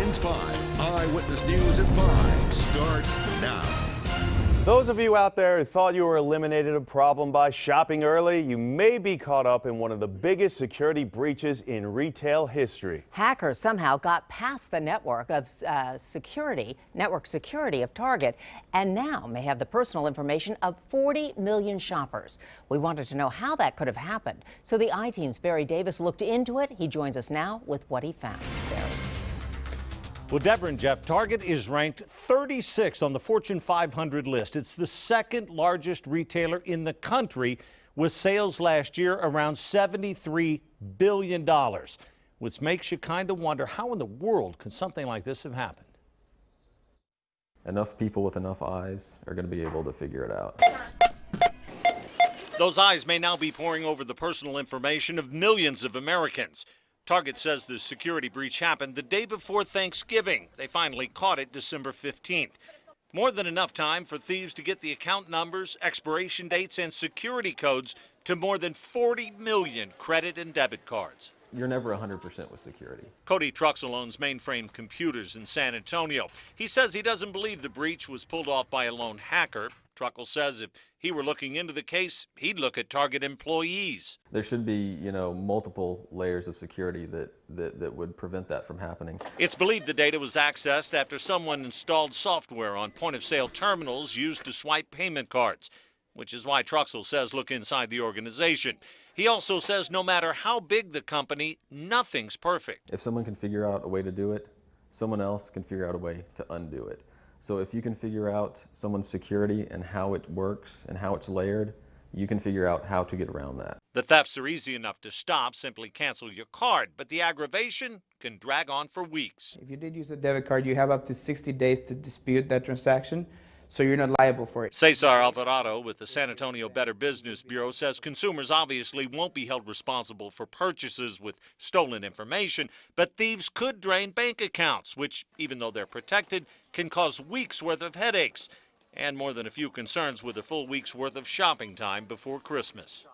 begins 5. Eyewitness News at 5 starts now. Those of you out there who thought you were eliminated a problem by shopping early, you may be caught up in one of the biggest security breaches in retail history. Hackers somehow got past the network security of Target and now may have the personal information of 40 million shoppers. We wanted to know how that could have happened. So the I-Team's Barry Davis looked into it. He joins us now with what he found. Barry. Well, Deborah and Jeff, Target is ranked 36 on the Fortune 500 list. It's the second largest retailer in the country with sales last year around $73 billion, which makes you kind of wonder how in the world could something like this have happened? Enough people with enough eyes are going to be able to figure it out. Those eyes may now be poring over the personal information of millions of Americans. Target says the security breach happened the day before Thanksgiving. They finally caught it December 15th. More than enough time for thieves to get the account numbers, expiration dates, and security codes to more than 40 million credit and debit cards. You're never 100% with security. Cody Truxell owns Mainframe Computers in San Antonio. He says he doesn't believe the breach was pulled off by a lone hacker. Truxell says if he were looking into the case, he'd look at Target employees. There should be, multiple layers of security that would prevent that from happening. It's believed the data was accessed after someone installed software on point-of-sale terminals used to swipe payment cards, which is why Truxell says look inside the organization. He also says no matter how big the company, nothing's perfect. If someone can figure out a way to do it, someone else can figure out a way to undo it. So if you can figure out someone's security and how it works and how it's layered, you can figure out how to get around that. The thefts are easy enough to stop. Simply cancel your card. But the aggravation can drag on for weeks. If you did use a debit card, you have up to 60 days to dispute that transaction, so you're not liable for it. Cesar Alvarado with the San Antonio Better Business Bureau says consumers obviously won't be held responsible for purchases with stolen information, but thieves could drain bank accounts, which, even though they're protected, can cause weeks' worth of headaches and more than a few concerns with a full week's worth of shopping time before Christmas.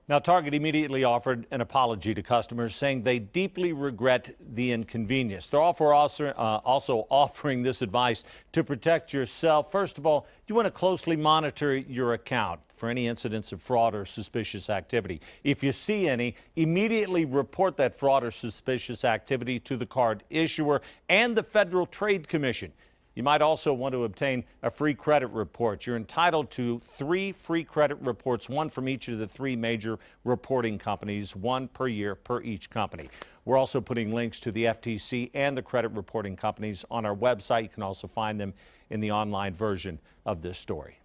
Now, Target immediately offered an apology to customers, saying they deeply regret the inconvenience. They're also offering this advice to protect yourself. First of all, you want to closely monitor your account for any incidents of fraud or suspicious activity. If you see any, immediately report that fraud or suspicious activity to the card issuer and the Federal Trade Commission. You might also want to obtain a free credit report. You're entitled to 3 free credit reports, one from each of the 3 major reporting companies, 1 per year per each company. We're also putting links to the FTC and the credit reporting companies on our website. You can also find them in the online version of this story.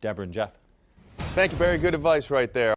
Deborah and Jeff. Thank you, Barry. Good advice right there.